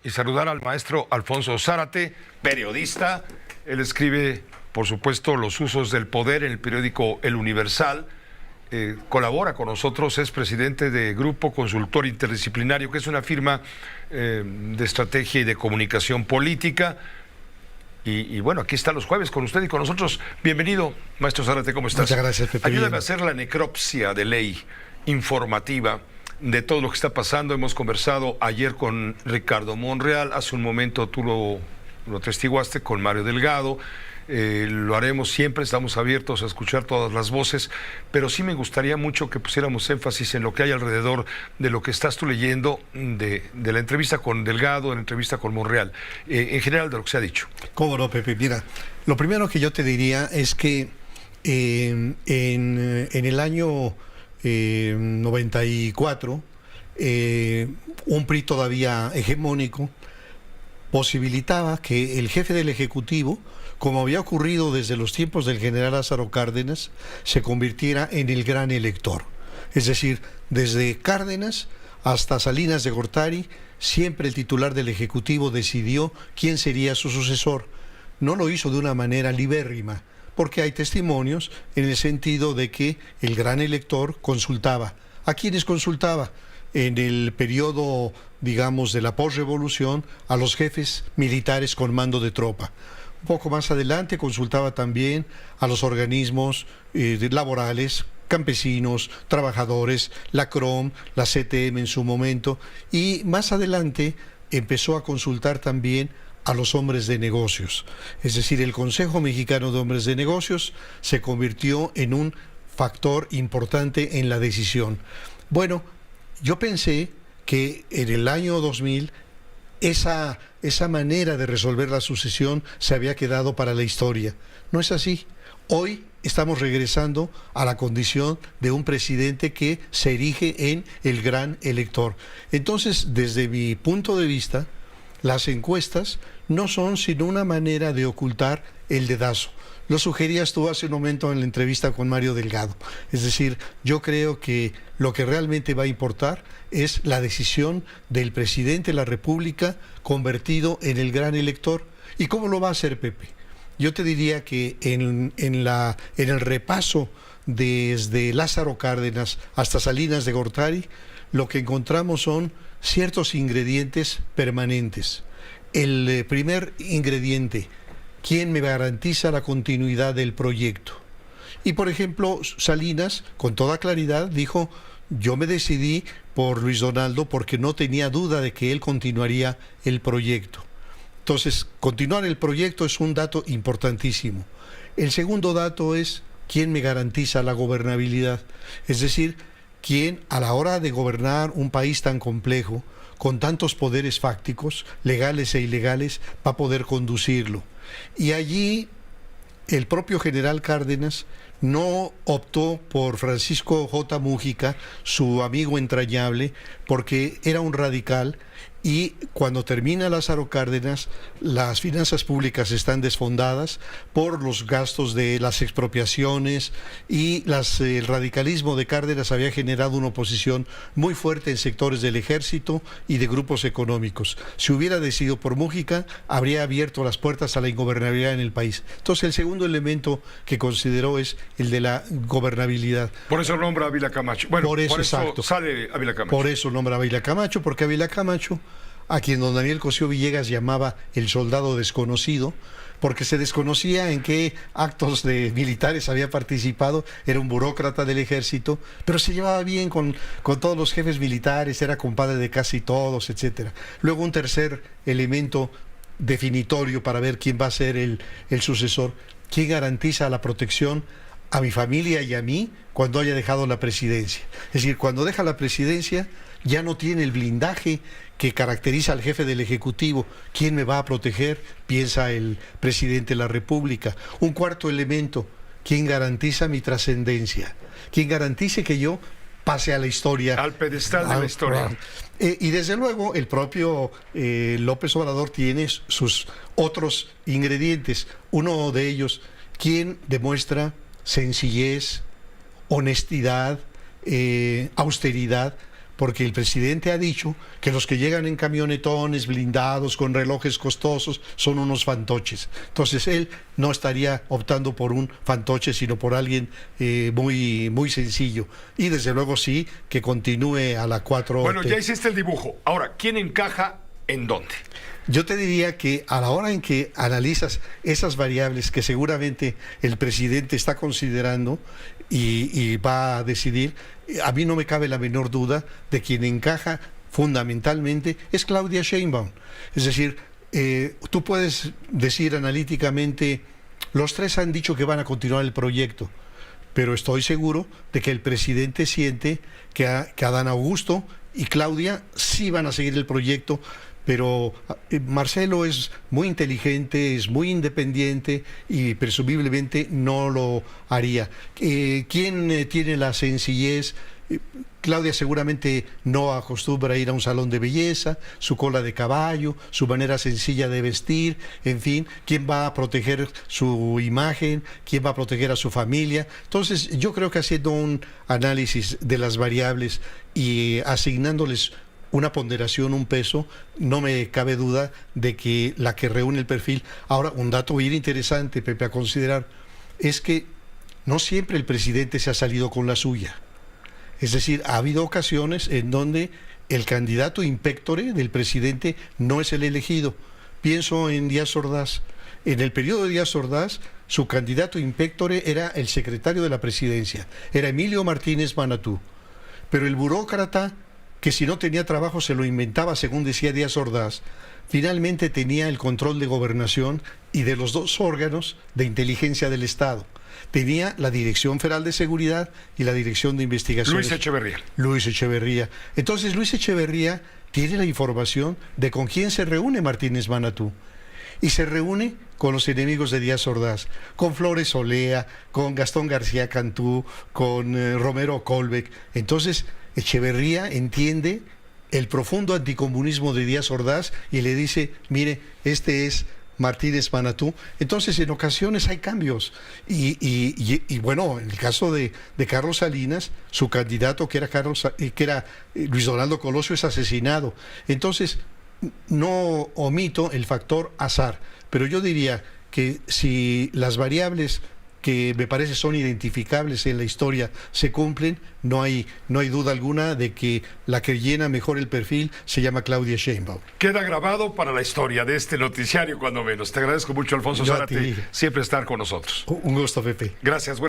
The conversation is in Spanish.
Y saludar al maestro Alfonso Zárate, periodista. Él escribe, por supuesto, Los usos del poder en el periódico El Universal. Colabora con nosotros, es presidente de Grupo Consultor Interdisciplinario, que es una firma de estrategia y de comunicación política. Y bueno, aquí está los jueves con usted y con nosotros. Bienvenido, maestro Zárate, ¿cómo estás? Muchas gracias, Pepe. Ayúdame a hacer la necropsia de ley informativa de todo lo que está pasando. Hemos conversado ayer con Ricardo Monreal, hace un momento tú lo atestiguaste con Mario Delgado. Lo haremos siempre, estamos abiertos a escuchar todas las voces, pero sí me gustaría mucho que pusiéramos énfasis en lo que hay alrededor de lo que estás tú leyendo, de la entrevista con Delgado, de la entrevista con Monreal, en general de lo que se ha dicho. ¿Cómo no, Pepe? Mira, lo primero que yo te diría es que en el año 94, un PRI todavía hegemónico posibilitaba que el jefe del Ejecutivo, como había ocurrido desde los tiempos del general Lázaro Cárdenas, se convirtiera en el gran elector. Es decir, desde Cárdenas hasta Salinas de Gortari, siempre el titular del Ejecutivo decidió quién sería su sucesor. No lo hizo de una manera libérrima, porque hay testimonios en el sentido de que el gran elector consultaba. ¿A quiénes consultaba? En el periodo, digamos, de la posrevolución, a los jefes militares con mando de tropa. Un poco más adelante consultaba también a los organismos laborales, campesinos, trabajadores, la CROM, la CTM en su momento, y más adelante empezó a consultar también a los hombres de negocios. Es decir, el Consejo Mexicano de Hombres de Negocios se convirtió en un factor importante en la decisión. Bueno, yo pensé que en el año 2000 esa manera de resolver la sucesión se había quedado para la historia. No es así. Hoy estamos regresando a la condición de un presidente que se erige en el gran elector. Entonces, desde mi punto de vista, las encuestas no son sino una manera de ocultar el dedazo. Lo sugerías tú hace un momento en la entrevista con Mario Delgado. Es decir, yo creo que lo que realmente va a importar es la decisión del presidente de la República convertido en el gran elector. ¿Y cómo lo va a hacer, Pepe? Yo te diría que en el repaso desde Lázaro Cárdenas hasta Salinas de Gortari, lo que encontramos son ciertos ingredientes permanentes. El primer ingrediente: ¿quién me garantiza la continuidad del proyecto? Y por ejemplo, Salinas, con toda claridad, dijo: yo me decidí por Luis Donaldo porque no tenía duda de que él continuaría el proyecto. Entonces, continuar el proyecto es un dato importantísimo. El segundo dato es: ¿quién me garantiza la gobernabilidad? Es decir, ¿quién a la hora de gobernar un país tan complejo, con tantos poderes fácticos, legales e ilegales, va a poder conducirlo? Y allí el propio general Cárdenas no optó por Francisco J. Mújica, su amigo entrañable, porque era un radical. Y cuando termina Lázaro Cárdenas, las finanzas públicas están desfondadas por los gastos de las expropiaciones y el radicalismo de Cárdenas había generado una oposición muy fuerte en sectores del ejército y de grupos económicos. Si hubiera decidido por Mújica, habría abierto las puertas a la ingobernabilidad en el país. Entonces, el segundo elemento que consideró es el de la gobernabilidad. Por eso nombra a Ávila Camacho. Bueno, por eso exacto. Sale Ávila Camacho. Por eso nombra a Ávila Camacho, porque Ávila Camacho, a quien don Daniel Cosío Villegas llamaba el soldado desconocido, porque se desconocía en qué actos de militares había participado, era un burócrata del ejército, pero se llevaba bien con todos los jefes militares, era compadre de casi todos, etcétera. Luego, un tercer elemento definitorio para ver quién va a ser el sucesor: ¿quién garantiza la protección a mi familia y a mí cuando haya dejado la presidencia? Es decir, cuando deja la presidencia ya no tiene el blindaje que caracteriza al jefe del Ejecutivo. ¿Quién me va a proteger?, piensa el presidente de la República. Un cuarto elemento: ¿quién garantiza mi trascendencia? ¿Quién garantice que yo pase a la historia? Al pedestal de la historia. Y desde luego el propio López Obrador tiene sus otros ingredientes. Uno de ellos: ¿quién demuestra sencillez, honestidad, austeridad? porque el presidente ha dicho que los que llegan en camionetones blindados con relojes costosos son unos fantoches. Entonces él no estaría optando por un fantoche, sino por alguien muy sencillo. Y desde luego sí, que continúe a la 4T. Bueno, ya hiciste el dibujo. Ahora, ¿quién encaja en dónde? Yo te diría que a la hora en que analizas esas variables que seguramente el presidente está considerando y va a decidir, a mí no me cabe la menor duda de quien encaja fundamentalmente es Claudia Sheinbaum. Es decir, tú puedes decir analíticamente, los tres han dicho que van a continuar el proyecto, pero estoy seguro de que el presidente siente que Adán Augusto y Claudia sí van a seguir el proyecto. Pero Marcelo es muy inteligente, es muy independiente y presumiblemente no lo haría. ¿Quién tiene la sencillez? Claudia seguramente no acostumbra a ir a un salón de belleza, su cola de caballo, su manera sencilla de vestir, en fin, ¿quién va a proteger su imagen? ¿Quién va a proteger a su familia? Entonces, yo creo que haciendo un análisis de las variables y asignándoles una ponderación, un peso, no me cabe duda de que la que reúne el perfil. Ahora, un dato bien interesante, Pepe, a considerar, es que no siempre el presidente se ha salido con la suya. Es decir, ha habido ocasiones en donde el candidato in pectore del presidente no es el elegido. Pienso en Díaz Ordaz. En el periodo de Díaz Ordaz, su candidato in pectore era el secretario de la presidencia, era Emilio Martínez Manatú. Pero el burócrata, que si no tenía trabajo se lo inventaba, según decía Díaz Ordaz, finalmente tenía el control de gobernación y de los dos órganos de inteligencia del Estado. Tenía la Dirección Federal de Seguridad y la Dirección de Investigaciones. Luis Echeverría. Entonces Luis Echeverría tiene la información de con quién se reúne Martínez Manatú. Y se reúne con los enemigos de Díaz Ordaz, con Flores Olea, con Gastón García Cantú, con Romero Colbeck. Entonces Echeverría entiende el profundo anticomunismo de Díaz Ordaz y le dice, mire, este es Martínez Manatú. Entonces, en ocasiones hay cambios. Y bueno, en el caso de Carlos Salinas, su candidato, que era Luis Donaldo Colosio, es asesinado. Entonces, no omito el factor azar, pero yo diría que si las variables que me parece son identificables en la historia se cumplen, no hay duda alguna de que la que llena mejor el perfil se llama Claudia Sheinbaum. Queda grabado para la historia de este noticiario, cuando menos. Te agradezco mucho, Alfonso Zárate, siempre estar con nosotros. Un gusto, Pepe. Gracias.